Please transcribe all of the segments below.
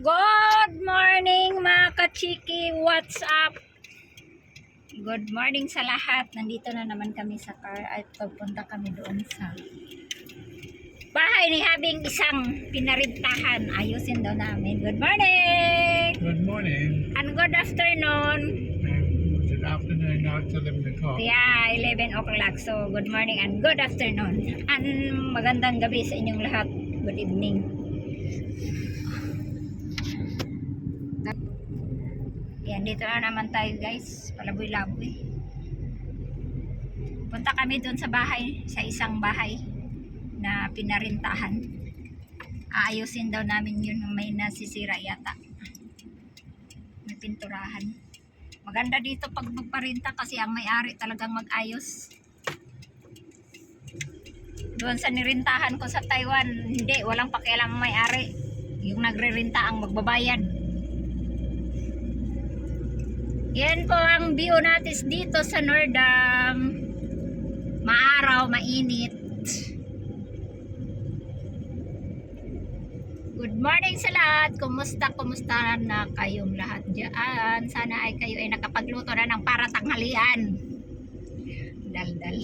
Good morning mga kachiki, what's up? Good morning sa lahat. Nandito na naman kami sa car at pupunta kami doon sa bahay ni Habing isang pinarintahan. Ayusin daw namin. Good morning! Good morning. And good afternoon. Good afternoon, now it's 11 o'clock. Yeah, 11 o'clock. So good morning and good afternoon. And magandang gabi sa inyong lahat. Good evening. Yan, dito na naman tayo guys, palaboy-laboy. Punta kami doon sa bahay, sa isang bahay na pinarintahan. Aayusin daw namin yun, may nasisira yata. May pinturahan. Maganda dito pag magparinta kasi ang may-ari talagang mag-ayos. Doon sa nirintahan ko sa Taiwan, hindi, walang pakialam ang may-ari. Yung nagre-rinta ang magbabayad. Yan po ang view natin dito sa Nordam. Maaraw, mainit. Good morning sa lahat. Kumusta na kayong lahat dyan? Sana ay kayo ay nakapagluto na ng para tanghalian. Daldal.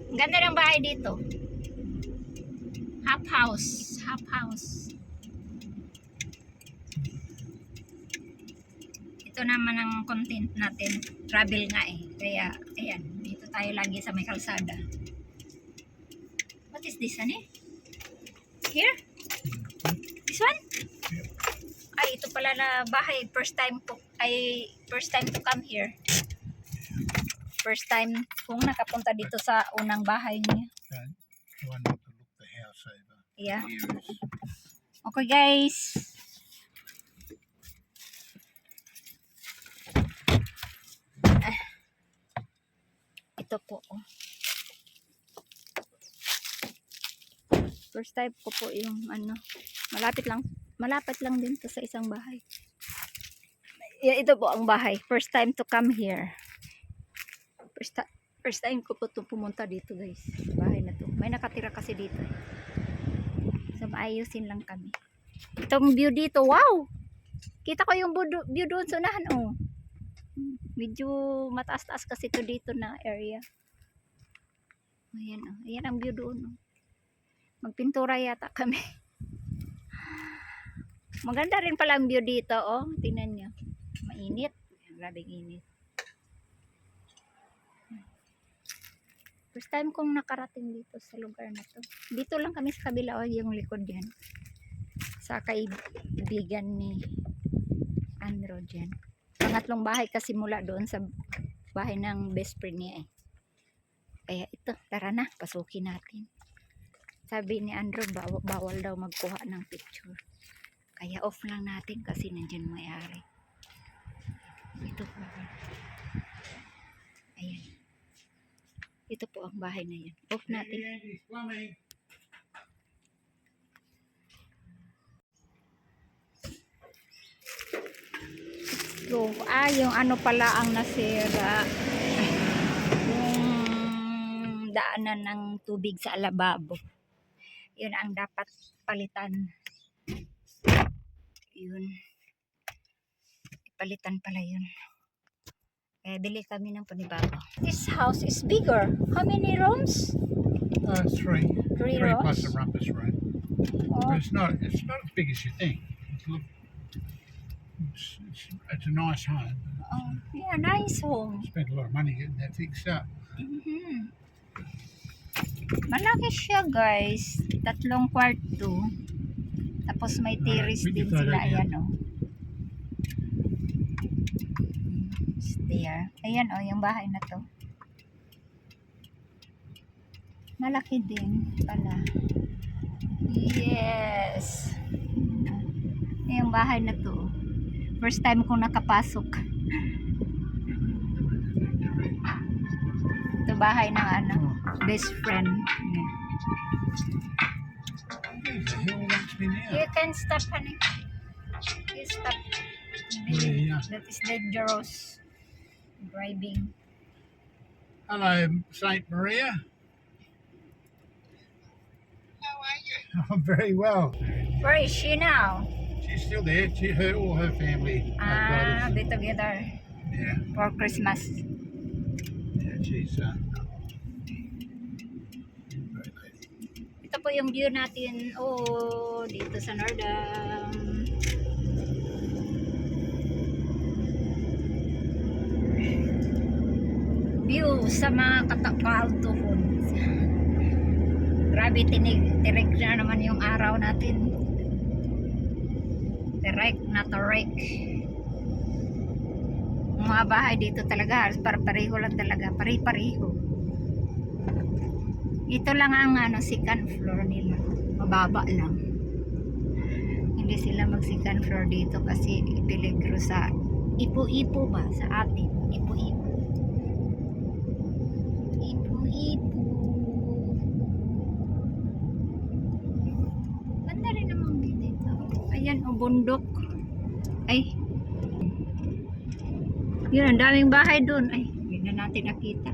Ang ganda ng bahay dito. Half house. Half house. Ito naman ang content natin, travel nga eh, kaya ayan, dito tayo lagi sa may kalsada. What is this, honey? Here? This one? Ay, ito pala na bahay, first time to come here. First time kung nakapunta dito sa unang bahay niya. Try not to look the house over. Yeah. Years. Okay guys. Ito po. First time ko po yung ano, malapit lang din to sa isang bahay. Ito po ang bahay. First time to come here. First time ko po pumunta dito guys. Bahay na to. May nakatira kasi dito. So maayusin lang kami. Itong view dito, wow! Kita ko yung view doon sa unahan, oh. Medyo mataas-taas kasi ito dito na area. Ayan, oh. Ayan ang view doon, oh. Magpintura yata kami. Maganda rin pala ang view dito, oh. Tingnan nyo. Mainit. Grabing init. First time kong nakarating dito sa lugar na to. Dito lang kami sa kabila, oh, yung likod yan. Sa kaibigan ni Andro dyan. Pangatlong bahay kasi mula doon sa bahay ng best friend niya eh. Kaya ito, tara na, pasukin natin. Sabi ni Andrew, bawal daw magkuha ng picture. Kaya off lang natin kasi nandyan may-ari. Ito po. Ayan. Ito po ang bahay na yan. Off natin. So, yung ano pala ang nasira. Yung daanan ng tubig sa lababo. Yun ang dapat palitan. Yun. Palitan pala yun. Kaya bili kami ng panibago. This house is bigger. How many rooms? Three. Three Three rooms? plus a rumpus room. Oh. But it's not as big as you think. It's a nice home. Oh, yeah, nice home. Spent a lot of money getting that fixed up. Malaki siya guys. 3 kwarto. Tapos may terrace din sila. Ayan o. Stair. Ayan o, yung bahay na to. Malaki din pala. Yes. Yung bahay na to. First time kong nakapasok. Ito bahay ng ano, best friend. The hill wants me now. You can stop, honey. You stop. Yeah. That is dangerous. Driving. Hello, Saint Maria. How are you? I'm very well. Where is she now? she's still there. All her family Ah, brothers. be together Yeah, for Christmas. yeah, she's great lady. Ito po yung view natin. Oh, dito sa Nordam. View sa mga katapaltuhon. Grabe, tirig na naman yung araw natin. Direct na torek. Mga bahay dito talaga, pareho lang talaga. Pare-pareho. Ito lang ang second floor nila. Mababa lang. Hindi sila mag second floor dito kasi peligro sa ipo-ipo ba sa atin. Ipo-ipo. Ipo-ipo. Ganda rin naman dito. Ayan, o bundok. Ay. Yun, ang daming bahay doon. Ay, hindi na natin nakita.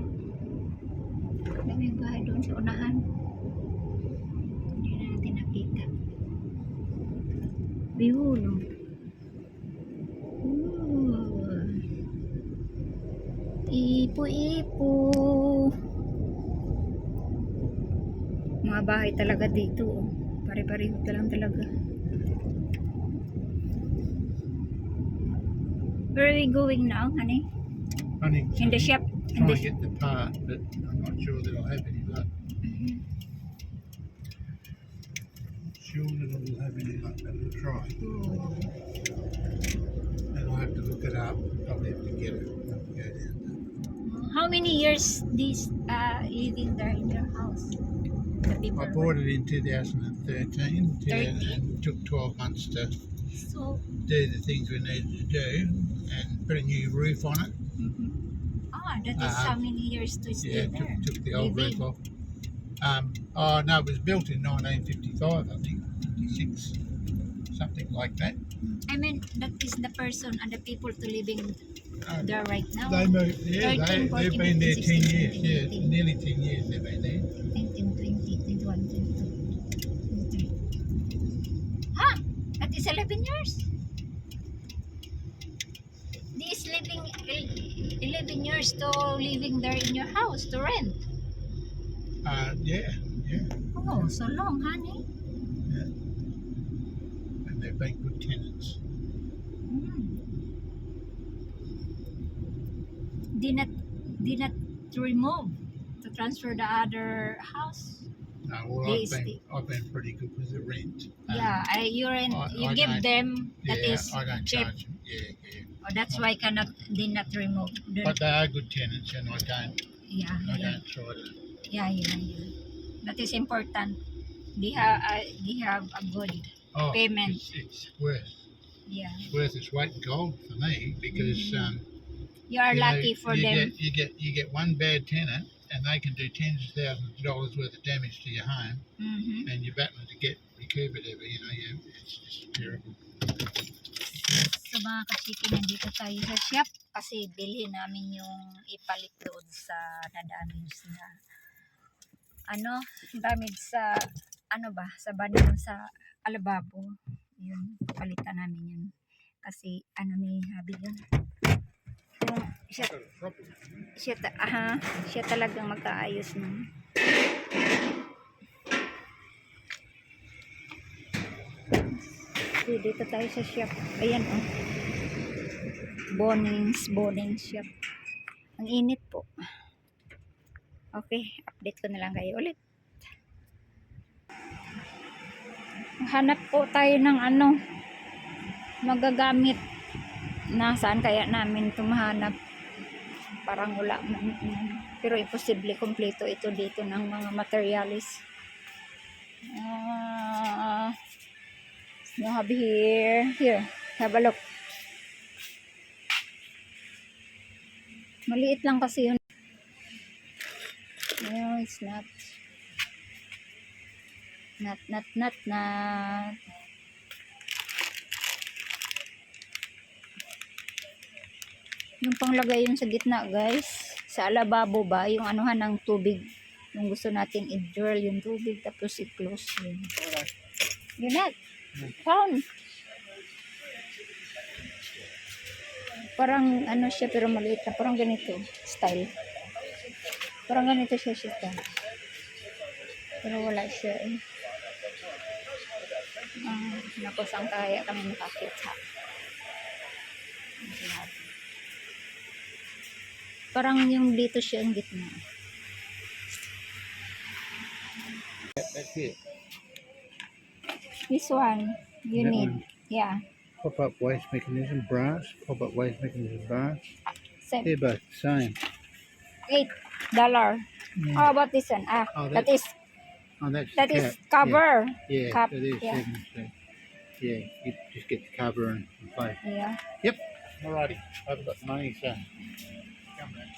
Ang daming bahay doon sa unahan. Hindi na natin nakita. Bihulong. Ipo-ipo. Mga bahay talaga dito. Oh. Pare-pareho lang talaga. Where are we going now, honey? Running In the shop. In trying the to get the part, but I'm not sure that I'll have any luck. Sure that I'll have any luck, but we'll try. And I'll have to look it up. Probably have to get it. Go down. How many years this living there in your house? The people. I bought it in 2013 13. and took 12 months to So, do the things we needed to do and put a new roof on it. that is how many years to stay Yeah, there? took the old Living. roof off. Oh no, it was built in 1955, I think, 56, something like that. I mean, that is the person and the people to living Uh, there right now. They moved, yeah, 13, they've 14, been there 10 16, years, yeah, 17. nearly 10 years they've been there. 19, 20, 21, 22, 23. Huh? That is 11 years? This living 11 years to living there in your house to rent. Yeah, Oh, so long, honey. and they've been good tenants. Did not remove to transfer the other house. No, well, They I've been pretty good with the rent. Yeah, you rent. You I give don't- them. That Yeah, is I don't cheap. charge them. Yeah. Oh, that's why did not remove. But they are good tenants, and I Yeah. don't try to. Yeah. That is important. They have a good Oh, payment. it's worth Yeah. its weight in gold for me because You are you know, lucky for you them. you get one bad tenant, and they can do tens of thousands of dollars worth of damage to your home, Mhm. and you're battling to get recovered every. It's just terrible. So mga kachiki, nandito tayo sa shop kasi bilhin namin yung ipalit doon sa na-damage na damage sa sa banyo sa alababo. Yun, palitan namin yun. Kasi ni Habi yun. Yung siya talagang magkaayos nun. Okay, dito tayo sa shop. Ayan Bonings shop. Ang init po. Okay, update ko na lang kayo ulit. Hanap po tayo ng magagamit. Nasaan kaya namin ito mahanap? Parang wala. Pero imposible kompleto ito dito ng mga materialis. No have here. Have a look. Maliit lang kasi yun. No, it's not. Not. Yung panglagay yun sa gitna, guys. Sa alababo ba? Yung anuhan ng tubig. Yung gusto natin i-drill yung tubig tapos i-close yun. Yun na. Found. Parang ano siya pero maliit na. Parang ganito style. Parang ganito siya style. Pero wala siya eh. Naku, saan kaya kami makakita? Parang yung dito siya ang gitna. That's it. This one, you That need. one. Yeah. Pop-up waste mechanism, brass. Pop-up waste mechanism, brass. Same. They're both the same. $8. Yeah. How about this one? Oh, That is Oh, that's that the is cap. cover. Yeah, Cap, it is. yeah. Yeah, you just get the cover and play. Yeah. Yep. Alrighty. I've got money, so come back.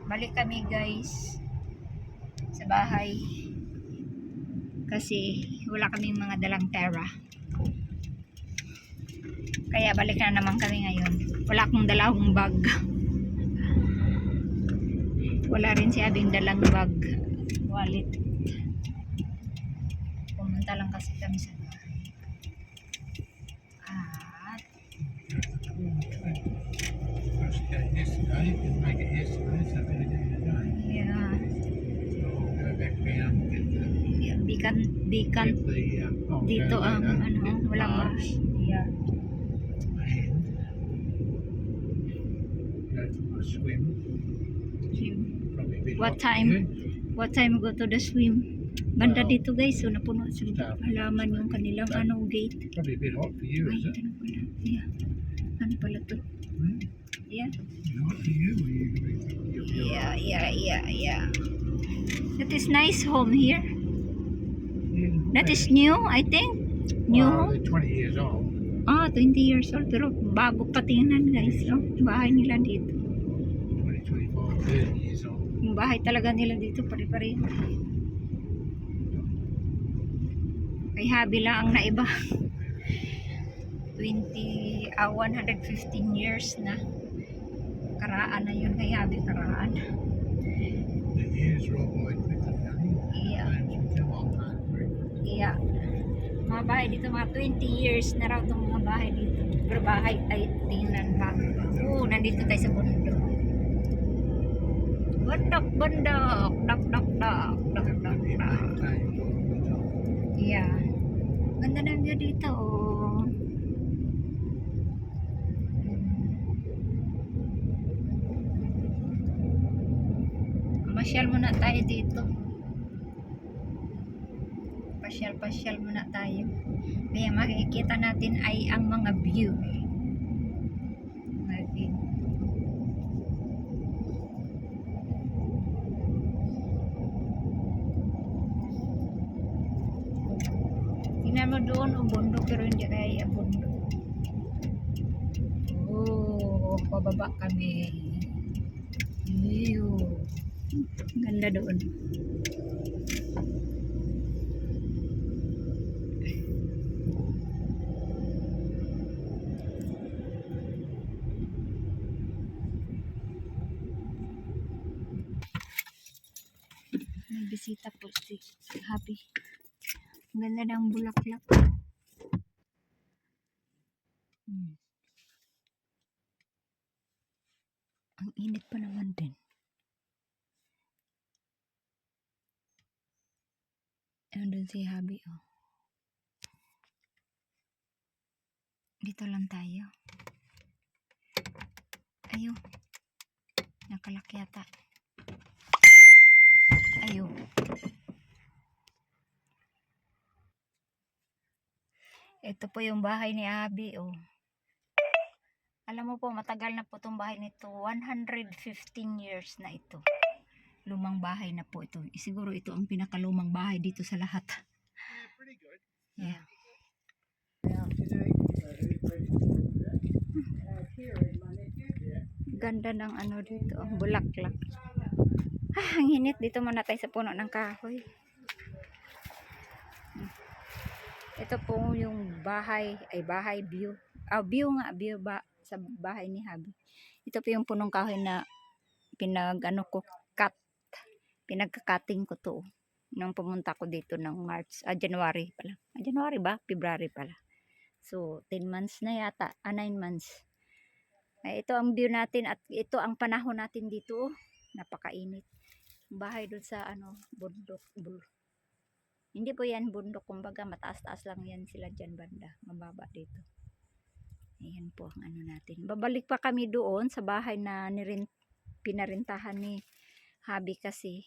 Balik kami guys sa bahay kasi wala kaming mga dalang pera. Kaya balik na naman kami ngayon. Wala akong dalawang bag. Wala rin si Abing dalang bag. Wallet. Pumunta lang kasi kami sa bahay. At First day yesterday, didn't make it yesterday, so I'm going to do it today. yeah, So I'll go back down and get the bikan I'll dito go ang later, ano, get the walang parts bahay. Yeah. and go for my swim. Probably a bit What hot for time? you. What time go to the swim? Ganda Well, dito guys, so napuno sa start. halaman yung kanilang ano gate. Probably a bit hot for you, Ay, is it? ano pala? Yeah. Ano pala to? Hmm? Yeah. Hot for you, or you're Yeah. That is nice home here. Yeah, That is new, I think. New well, home. they're 20 years old. 20 years old. Pero bago pa tingnan guys. Oh, bahay nila dito. 20, 25, 30 years old. Yung bahay talaga nila dito pare-pareho. Kay Habi lang ang naiba. 115 years na. Karaan na yun kay Habi, karaan. The years roll by quickly, honey. Yeah. Times will come on very quickly. Yeah. Mga bahay dito, mga 20 years na raw itong mga bahay dito. Pero bahay ay tingnan bago pa. Nandito tayo sa bundok. Bundok. Dak. Yeah. Ganda na view dito, oh. Masyal muna tayo dito. Pasyal muna tayo. Kaya makikita natin ay ang mga view. Mga view. Tingnan mo doon, bundok, pero hindi kaya bundok. Pababa kami. View. Ganda doon. May bisita po si Happy. Ganda ng bulaklak. Ang init pa naman din. Andun si Habi, oh. Dito lang tayo. Ayun. Nakalak yata. Ayun. Ito po yung bahay ni Abi, oh. Alam mo po, matagal na po itong bahay nito. 115 years na ito. Lumang bahay na po ito. Siguro ito ang pinakalumang bahay dito sa lahat. Yeah, pretty good. Yeah. Ganda ng ano dito, ang bulaklak. Ang init. Dito muna tayo sa puno ng kahoy. Ito po yung bahay, bahay view. View ba sa bahay ni Habi. Ito po yung punong kahoy na pinagka-cutting ko to nung pumunta ko dito ng January pala. January ba? February pala. So, 10 months na yata. 9 months. Ay, ito ang view natin at ito ang panahon natin dito. Napakainit. Bahay doon sa bundok. Hindi po yan bundok. Kumbaga mataas-taas lang yan sila dyan banda. Mababa dito. Ayan po ang natin. Babalik pa kami doon sa bahay na pinarintahan ni Habi kasi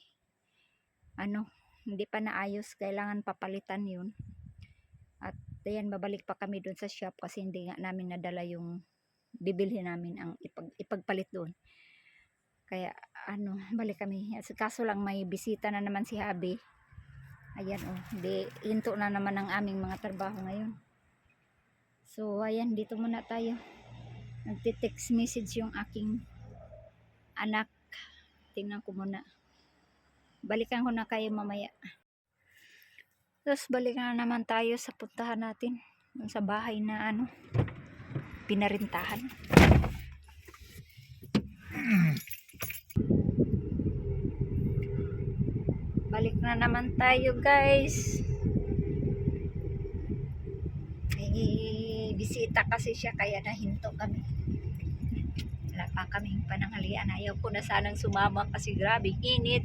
hindi pa naayos. Kailangan papalitan yun. At ayan, babalik pa kami doon sa shop kasi hindi nga namin nadala yung bibilhin namin ang ipagpalit doon. Kaya balik kami. Kaso lang may bisita na naman si Habi. Ayan hinto na naman ang aming mga trabaho ngayon. So ayan, dito muna tayo. Nagte-text message yung aking anak. Tingnan ko muna. Balikan ko na kayo mamaya. Tapos balikan na naman tayo sa puntahan natin. Sa bahay na pinarintahan. Balik na naman tayo guys. May bisita kasi siya kaya nahinto kami. Wala pa kaming pananghalian. Ayaw ko na sanang sumama kasi grabe init.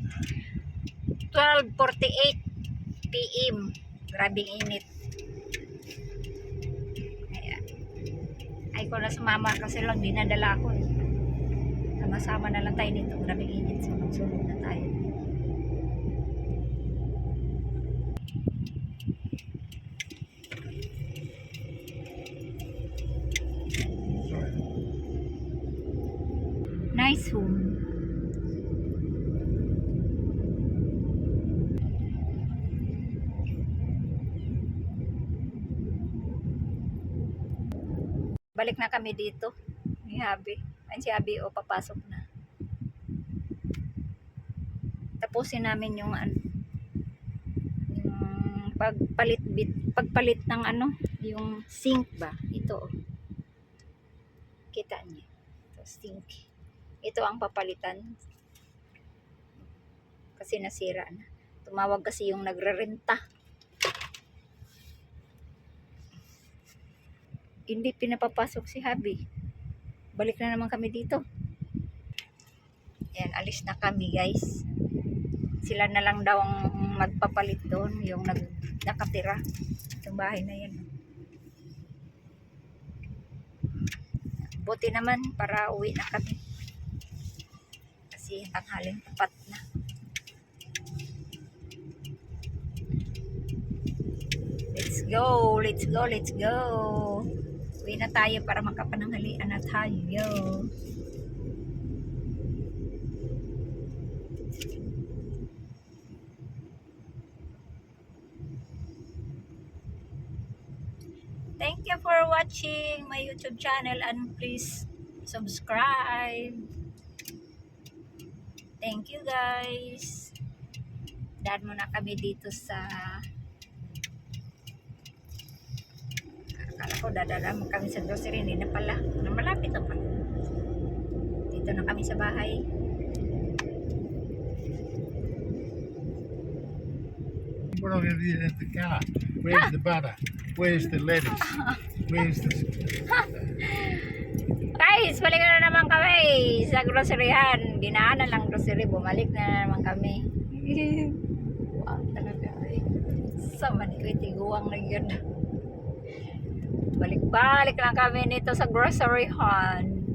12:48 PM. Grabe init. Kaya ayaw ko na sumama kasi lang dinadala ko. Sama-sama na lang tayo nito. Grabe init. Sunog na tayo. Nice home. Balik na kami dito ni Habi. Ay si Habi papasok na. Tapusin namin yung yung pagpalit ng yung sink ba. Ito kita niyo. Ito sink. Ito ang papalitan. Kasi nasira na. Tumawag kasi yung nagrerenta. Hindi pinapapasok si Habi. Balik na naman kami dito. Ayan, alis na kami guys. Sila na lang daw ang magpapalit doon. Yung nakatira. Itong bahay na yan. Buti naman para uwi na kami. Kasi tanghaling tapat na. Let's go, let's go, let's go. Uwi na tayo para makapananghalian na tayo. Thank you for watching my YouTube channel and please subscribe. Thank you guys. Daan muna kami dito sa akala ko dadala mo kami sa grocery. Hindi na pala. Malapit na pala. Dito na kami sa bahay. What are you in the car? Where's the butter? Where's the lettuce? Where's the... Guys, balik na naman kami sa groceryhan. Dinaanan lang grocery. Bumalik na naman kami. Wow, talaga. Sa manikoy, tiguang na yun. Balik-balik lang kami nito sa groceryhan.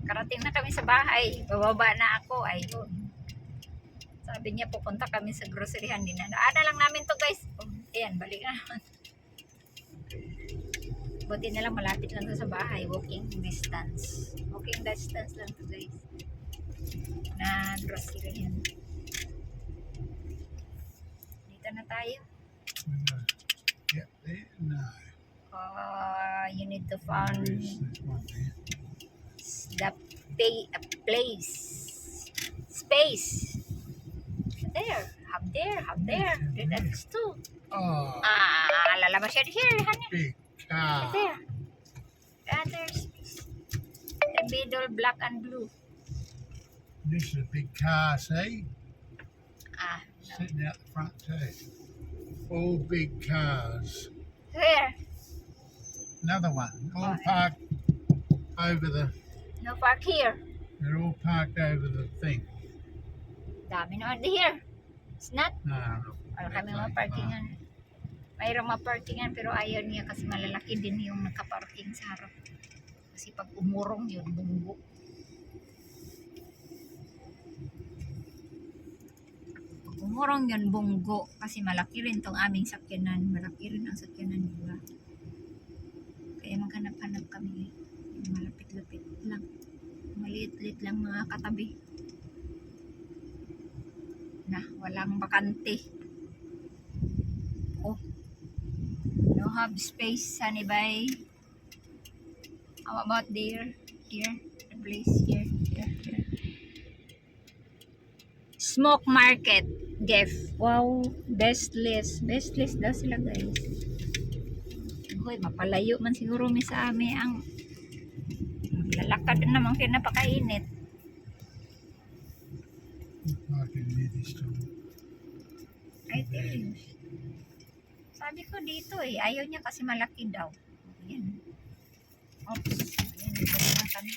Karating na kami sa bahay. Bababa na ako. Ayun. Sabi niya pupunta kami sa groceryhan. Dinadaanan lang namin to guys. Ayan, balik na naman. Buti na lang malapit lang to sa bahay. Walking distance. Walking distance lang to guys. Na groceryhan. Dito na tayo. Yeah, there? No. You need to find There's one there. the place. Space. There. Have there. That's two. Oh, Lalabas siya here, honey. big car. There. And there's the middle black and blue. This is a big car, see? Ah, Sitting out the front too. All big cars. where? Another one. All Oh. parked over the. No park here. They're all parked over the thing. Dami naman here. It's not. No, Wala kami maparkingan. Mayroong maparkingan pero ayaw niya kasi malalaki din yung nakaparking sa harap. Kasi pag umurong yun, bunggo. Pag umurong yun, bunggo. Kasi malaki rin tong aming sakyanan. Malaki rin ang sakyanan nila. Kaya maghanap-hanap kami. Malapit-lapit lang. Maliit-liit lang mga katabi. Na, walang bakante. Oh. No have space, Sunny Bay. How about there? Here? The place here. Here. Smoke Market. Gef. Wow. Best list. Best list daw sila guys. Hoy, mapalayo man siguro mi sa amin ang lalakad naman kaya napakainit. parking near this time. I think. Sabi ko dito eh. Ayaw niya kasi malaki daw. Ayan. Oops. Ayan. Ito na kami.